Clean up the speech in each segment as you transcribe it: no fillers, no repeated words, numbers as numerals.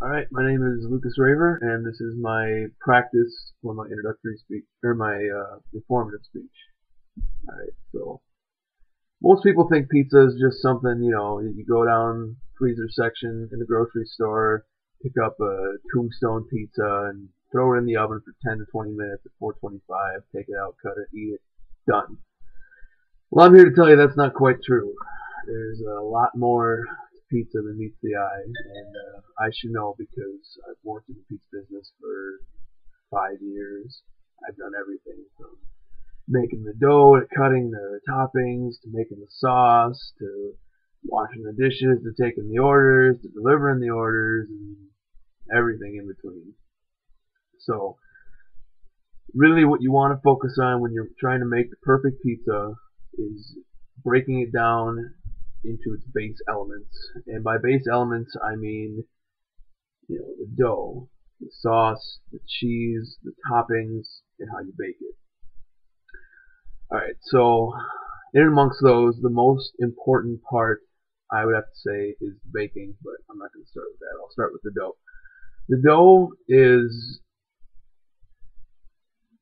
Alright, my name is Lucas Raver, and this is my practice for my introductory speech, or my informative speech. Alright, so most people think pizza is just something, you go down freezer section in the grocery store, pick up a Tombstone pizza, and throw it in the oven for 10 to 20 minutes at 425, take it out, cut it, eat it, done. Well, I'm here to tell you that's not quite true. There's a lot more to pizza than meets the eye, and I should know because I've worked in the pizza business for 5 years. I've done everything from making the dough to cutting the toppings to making the sauce to washing the dishes to taking the orders to delivering the orders and everything in between. So really what you want to focus on when you're trying to make the perfect pizza is breaking it down into its base elements. And by base elements, I mean, the dough, the sauce, the cheese, the toppings, and how you bake it. Alright, so in amongst those, the most important part I would have to say is baking, but I'm not going to start with that. I'll start with the dough. The dough is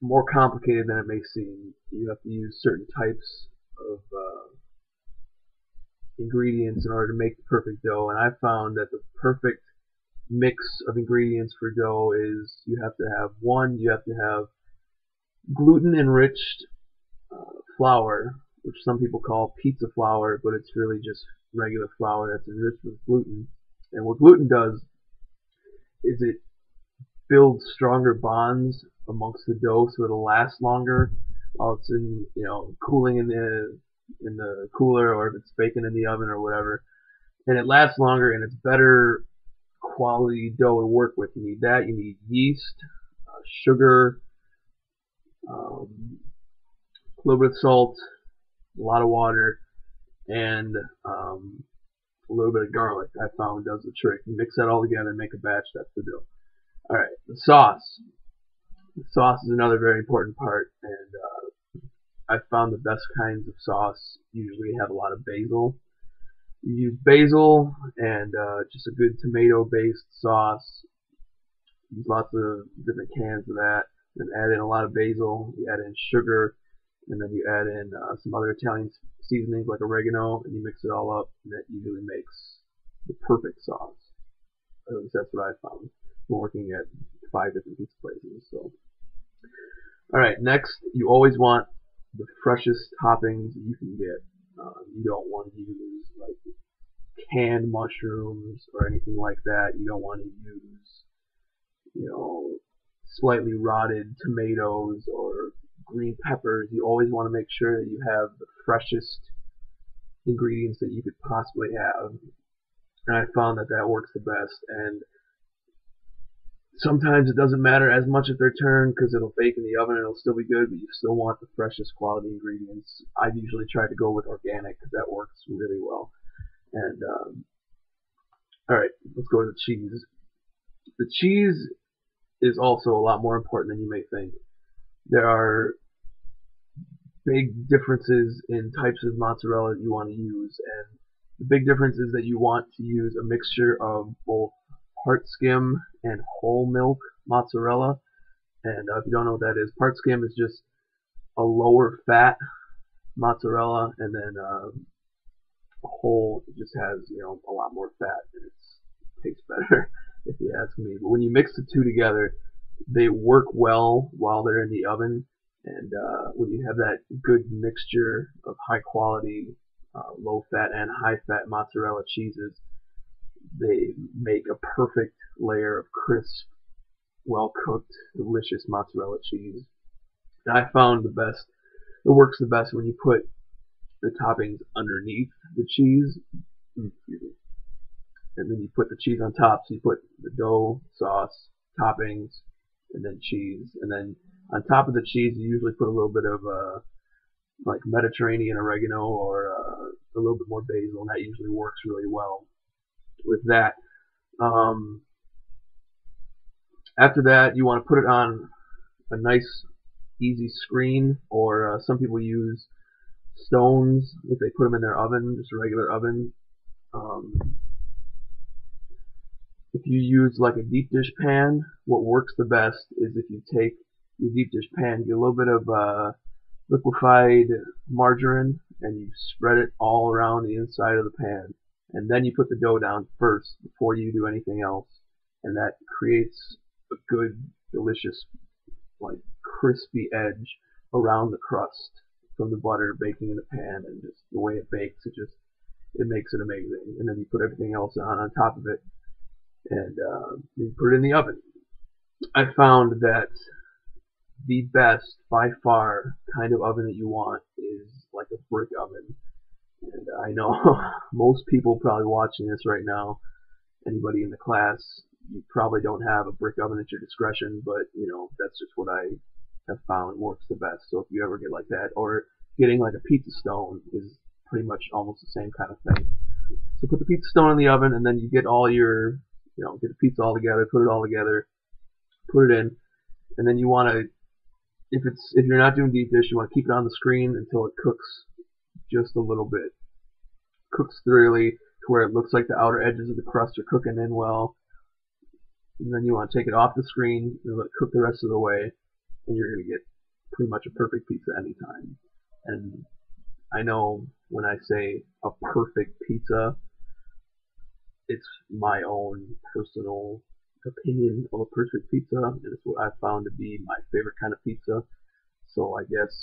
more complicated than it may seem. You have to use certain types of ingredients in order to make the perfect dough, and I found that the perfect mix of ingredients for dough is you have to have gluten enriched flour, which some people call pizza flour, but it's really just regular flour that's enriched with gluten. And what gluten does is it builds stronger bonds amongst the dough so it'll last longer while it's in cooling in the cooler, or if it's baking in the oven or whatever, and it lasts longer and it's better quality dough to work with. You need that. You need yeast, sugar, a little bit of salt, a lot of water, and a little bit of garlic. I found does the trick. You mix that all together and make a batch. That's the dough. All right, the sauce. The sauce is another very important part, and I found the best kinds of sauce usually have a lot of basil. You use basil and just a good tomato-based sauce. Use lots of different cans of that. Then add in a lot of basil. You add in sugar, and then you add in some other Italian seasonings like oregano, and you mix it all up, and that usually makes the perfect sauce. At least that's what I found from working at 5 different pizza places. So, all right, next you always want the freshest toppings you can get. You don't want to use like canned mushrooms or anything like that. You don't want to use, slightly rotted tomatoes or green peppers. You always want to make sure that you have the freshest ingredients that you could possibly have. And I found that that works the best. And sometimes it doesn't matter as much if they're turned because it'll bake in the oven and it'll still be good, but you still want the freshest quality ingredients. I've usually tried to go with organic because that works really well. And all right, let's go to the cheese. The cheese is also a lot more important than you may think. There are big differences in types of mozzarella that you want to use, and the big difference is that you want to use a mixture of both part skim and whole milk mozzarella. And if you don't know what that is, part skim is just a lower fat mozzarella, and then whole just has a lot more fat, and it tastes better if you ask me. But when you mix the two together, they work well while they're in the oven, and when you have that good mixture of high quality low fat and high fat mozzarella cheeses, they make a perfect layer of crisp, well cooked, delicious mozzarella cheese. And I found it works the best when you put the toppings underneath the cheese, and then you put the cheese on top. So you put the dough, sauce, toppings, and then cheese. And then on top of the cheese, you usually put a little bit of like Mediterranean oregano or a little bit more basil, and that usually works really well with that. Um, After that, you want to put it on a nice, easy screen, or some people use stones if they put them in their oven, just a regular oven. Um, if you use like a deep dish pan, what works the best is if you take your deep dish pan, get a little bit of liquefied margarine, and you spread it all around the inside of the pan. And then you put the dough down first before you do anything else. And that creates a good, delicious, like crispy edge around the crust from the butter baking in the pan, and just the way it bakes, it makes it amazing. And then you put everything else on top of it, and you put it in the oven. I found that the best, by far, kind of oven that you want is like a brick oven. And I know most people probably watching this right now, anybody in the class, you probably don't have a brick oven at your discretion, but that's just what I have found works the best. So if you ever get like that, or getting like a pizza stone is pretty much almost the same kind of thing. So put the pizza stone in the oven, and then you get all your, get the pizza all together, put it all together, put it in, and then you want to, if you're not doing deep dish, you want to keep it on the screen until it cooks just a little bit. Cooks thoroughly to where it looks like the outer edges of the crust are cooking in well. And then you want to take it off the screen and let it cook the rest of the way, and you're going to get pretty much a perfect pizza anytime. And I know when I say a perfect pizza, it's my own personal opinion of a perfect pizza, and it's what I found to be my favorite kind of pizza. So I guess,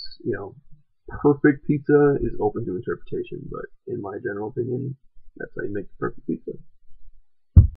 perfect pizza is open to interpretation, but in my general opinion, that's how you make the perfect pizza.